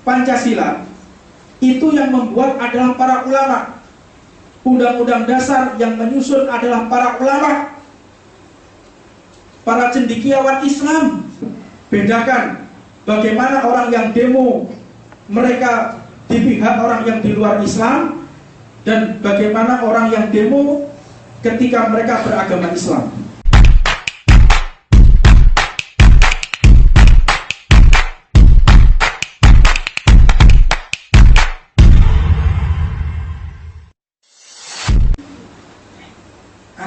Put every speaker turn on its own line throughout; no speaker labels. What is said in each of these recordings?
Pancasila itu yang membuat adalah para ulama. Undang-undang dasar yang menyusun adalah para ulama, para cendekiawan Islam. Bedakan bagaimana orang yang demo mereka di pihak orang yang di luar Islam, dan bagaimana orang yang demo ketika mereka beragama Islam.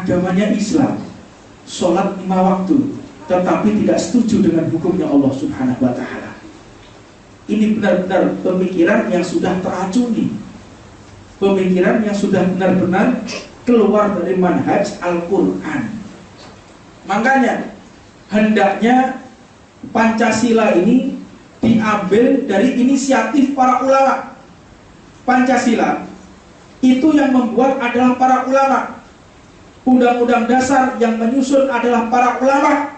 Agamanya Islam, sholat 5 waktu, tetapi tidak setuju dengan hukumnya Allah Subhanahu wa Ta'ala. Ini benar-benar pemikiran yang sudah teracuni, pemikiran yang sudah benar-benar keluar dari manhaj Al-Quran. Makanya hendaknya Pancasila ini diambil dari inisiatif para ulama. Pancasila itu yang membuat adalah para ulama. Undang-undang dasar yang menyusun adalah para ulama,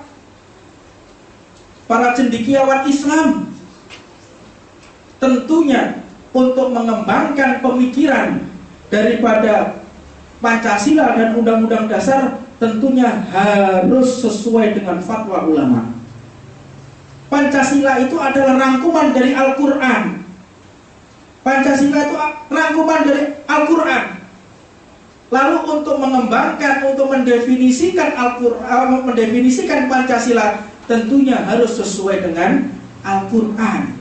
para cendekiawan Islam. Tentunya untuk mengembangkan pemikiran daripada Pancasila dan undang-undang dasar tentunya harus sesuai dengan fatwa ulama. Pancasila itu adalah rangkuman dari Al-Quran. Pancasila itu rangkuman dari Al-Quran. Lalu untuk mengembangkan, untuk mendefinisikan Al-Quran, mendefinisikan Pancasila tentunya harus sesuai dengan Al-Quran.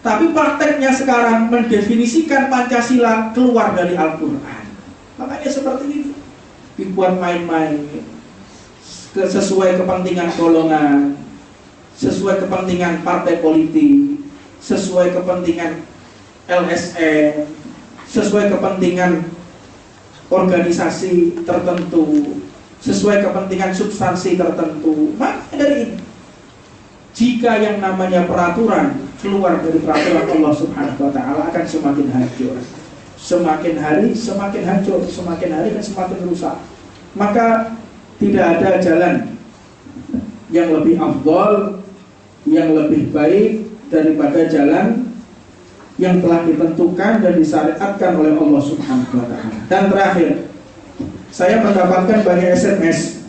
Tapi prakteknya sekarang mendefinisikan Pancasila keluar dari Al-Quran. Makanya seperti ini dibuat main-main, sesuai kepentingan golongan, sesuai kepentingan partai politik, sesuai kepentingan LSM, sesuai kepentingan organisasi tertentu, sesuai kepentingan substansi tertentu. Maka dari ini, jika yang namanya peraturan keluar dari peraturan Allah Subhanahu wa Ta'ala, akan semakin hancur. Semakin hari semakin hancur, semakin hari kan semakin rusak. Maka tidak ada jalan yang lebih afdal, yang lebih baik daripada jalan yang telah ditentukan dan disyariatkan oleh Allah Subhanahu wa Ta'ala. Dan terakhir, saya mendapatkan banyak SMS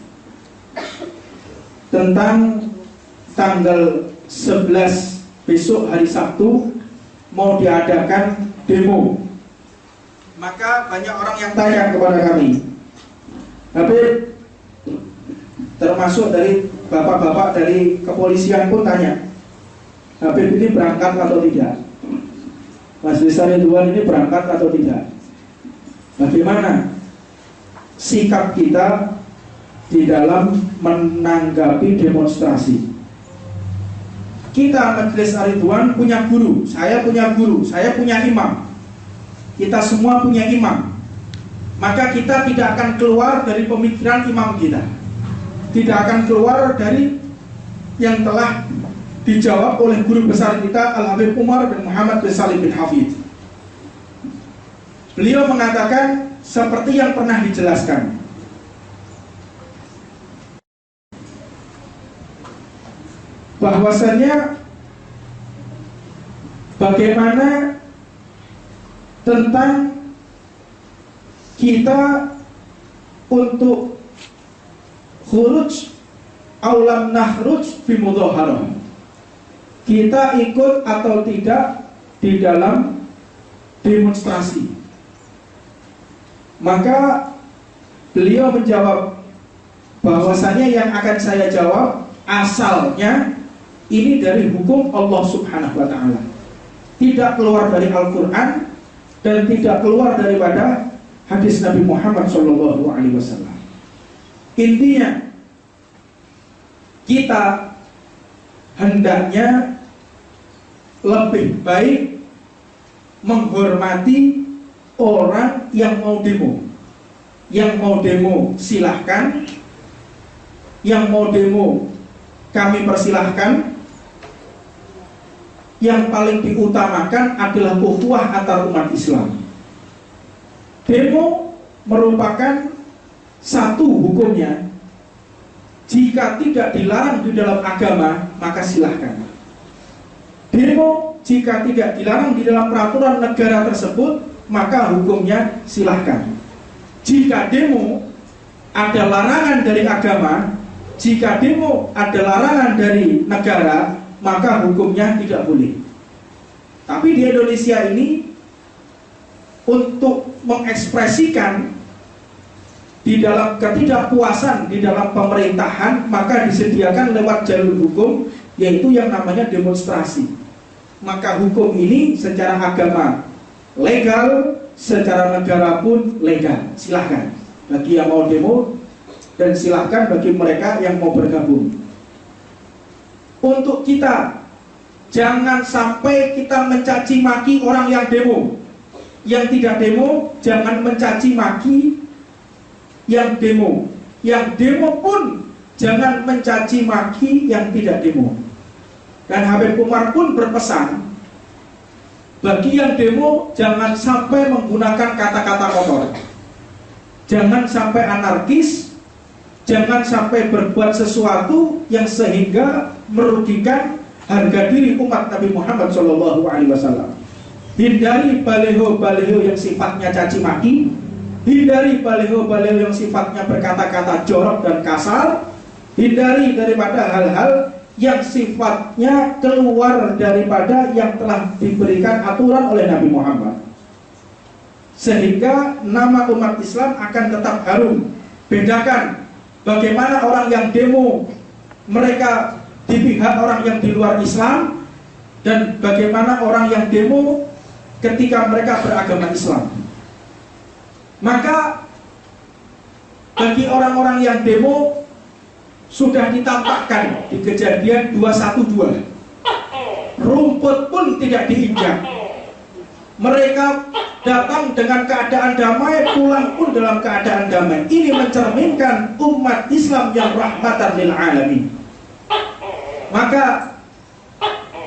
tentang tanggal 11 besok hari Sabtu mau diadakan demo. Maka banyak orang yang tanya kepada kami, Habib, termasuk dari bapak-bapak dari kepolisian pun tanya, Habib ini berangkat atau tidak? Mas Desa Ridwan ini berangkat atau tidak? Bagaimana sikap kita di dalam menanggapi demonstrasi? Kita Majelis Ridwan punya guru, saya punya guru, saya punya imam. Kita semua punya imam. Maka kita tidak akan keluar dari pemikiran imam kita. Tidak akan keluar dari yang telah dijawab oleh guru besar kita Al-Habib Umar bin Muhammad bin Salim bin Hafidh. Beliau mengatakan seperti yang pernah dijelaskan, bahwasannya bagaimana tentang kita untuk khuruj aulam nahruj bimudhaharah, kita ikut atau tidak di dalam demonstrasi. Maka beliau menjawab bahwasanya yang akan saya jawab asalnya ini dari hukum Allah Subhanahu wa Ta'ala, tidak keluar dari Al-Quran dan tidak keluar daripada hadis Nabi Muhammad SAW. Intinya kita hendaknya lebih baik menghormati orang yang mau demo. Yang mau demo silahkan, yang mau demo kami persilahkan. Yang paling diutamakan adalah ukhuwah antar umat Islam. Demo merupakan satu hukumnya, jika tidak dilarang di dalam agama maka silahkan. Demo jika tidak dilarang di dalam peraturan negara tersebut, maka hukumnya silahkan. Jika demo ada larangan dari agama, jika demo ada larangan dari negara, maka hukumnya tidak boleh. Tapi di Indonesia ini, untuk mengekspresikan di dalam ketidakpuasan di dalam pemerintahan, maka disediakan lewat jalur hukum, yaitu yang namanya demonstrasi. Maka hukum ini secara agama legal, secara negara pun legal. Silahkan bagi yang mau demo, dan silahkan bagi mereka yang mau bergabung. Untuk kita, jangan sampai kita mencaci maki orang yang demo. Yang tidak demo, jangan mencaci maki yang demo. Yang demo pun jangan mencaci maki yang tidak demo. Dan Habib Umar pun berpesan, bagi yang demo jangan sampai menggunakan kata-kata kotor, jangan sampai anarkis, jangan sampai berbuat sesuatu yang sehingga merugikan harga diri umat Nabi Muhammad SAW. Hindari baliho-baliho yang sifatnya caci maki, hindari baliho-baliho yang sifatnya berkata-kata jorok dan kasar, hindari daripada hal-hal yang sifatnya keluar daripada yang telah diberikan aturan oleh Nabi Muhammad, sehingga nama umat Islam akan tetap harum. Bedakan bagaimana orang yang demo mereka di pihak orang yang di luar Islam, dan bagaimana orang yang demo ketika mereka beragama Islam. Maka bagi orang-orang yang demo, sudah ditampakkan di kejadian 212, rumput pun tidak diinjak. Mereka datang dengan keadaan damai, pulang pun dalam keadaan damai. Ini mencerminkan umat Islam yang rahmatan lil alamin. Maka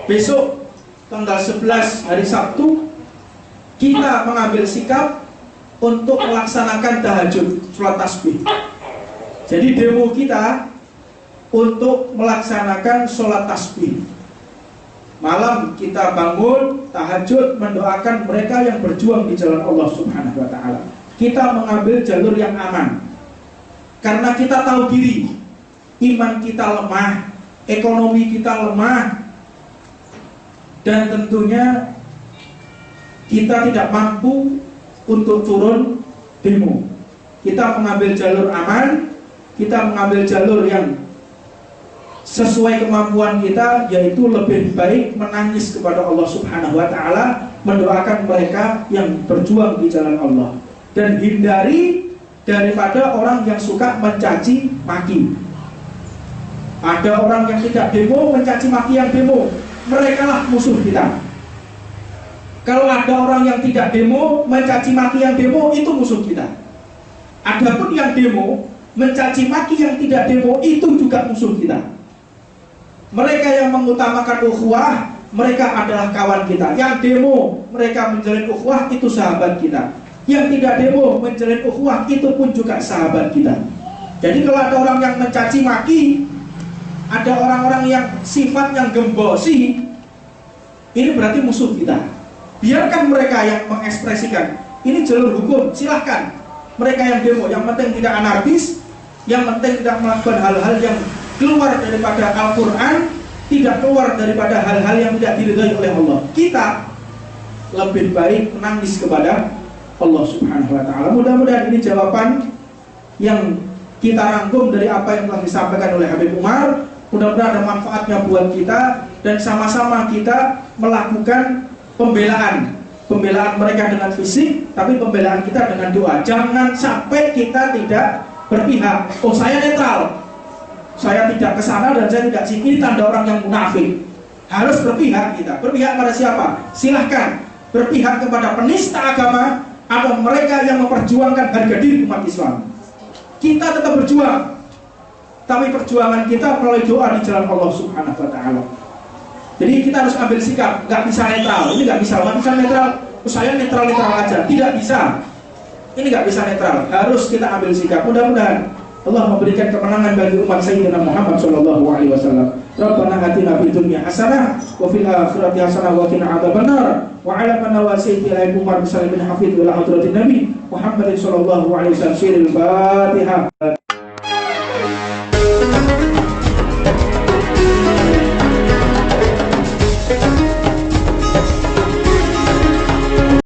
besok tanggal 11 hari Sabtu, kita mengambil sikap untuk melaksanakan tahajud, sholat tasbih. Jadi demo kita untuk melaksanakan sholat tasbih. Malam kita bangun tahajud, mendoakan mereka yang berjuang di jalan Allah Subhanahu wa ta'ala. Kita mengambil jalur yang aman, karena kita tahu diri, iman kita lemah, ekonomi kita lemah, dan tentunya kita tidak mampu untuk turun demo. Kita mengambil jalur aman, kita mengambil jalur yang sesuai kemampuan kita, yaitu lebih baik menangis kepada Allah Subhanahu wa ta'ala, mendoakan mereka yang berjuang di jalan Allah, dan hindari daripada orang yang suka mencaci maki. Ada orang yang tidak demo mencaci maki yang demo, mereka lah musuh kita. Kalau ada orang yang tidak demo mencaci maki yang demo, itu musuh kita. Adapun yang demo mencaci maki yang tidak demo, itu juga musuh kita. Mereka yang mengutamakan ukhuwah, mereka adalah kawan kita. Yang demo mereka menjalin ukhuwah, itu sahabat kita. Yang tidak demo menjalin ukhuwah, itu pun juga sahabat kita. Jadi kalau ada orang yang mencaci maki, ada orang-orang yang sifat yang gembosi, ini berarti musuh kita. Biarkan mereka yang mengekspresikan. Ini jalur hukum, silahkan. Mereka yang demo, yang penting tidak anarkis, yang penting tidak melakukan hal-hal yang keluar daripada Al-Quran, tidak keluar daripada hal-hal yang tidak diridhai oleh Allah. Kita lebih baik menangis kepada Allah Subhanahu wa ta'ala. Mudah-mudahan ini jawaban yang kita rangkum dari apa yang telah disampaikan oleh Habib Umar. Mudah-mudahan ada manfaatnya buat kita, dan sama-sama kita melakukan pembelaan mereka dengan fisik, tapi pembelaan kita dengan doa. Jangan sampai kita tidak berpihak. Oh, saya netral, saya tidak kesana dan saya tidak sini. Tanda orang yang munafik. Harus berpihak kita. Berpihak pada siapa? Silahkan berpihak kepada penista agama atau mereka yang memperjuangkan harga diri umat Islam. Kita tetap berjuang, tapi perjuangan kita melalui doa di jalan Allah Subhanahu wa ta'ala. Jadi kita harus ambil sikap, nggak bisa netral. Ini nggak bisa netral. Saya netral aja, tidak bisa. Ini nggak bisa netral. Harus kita ambil sikap. Mudah-mudahan Allah memberikan kemenangan bagi umat Sayyidina Muhammad sallallahu alaihi wasallam. Rabbana atina fid dunya hasanah wa fil akhirati hasanah wa qina adzabannar. Wa 'ala man nawasiti ilaihi Umar bin Salim bin Hafidh wa la hadratin Nabi Muhammad sallallahu alaihi wasallam. Fatihah.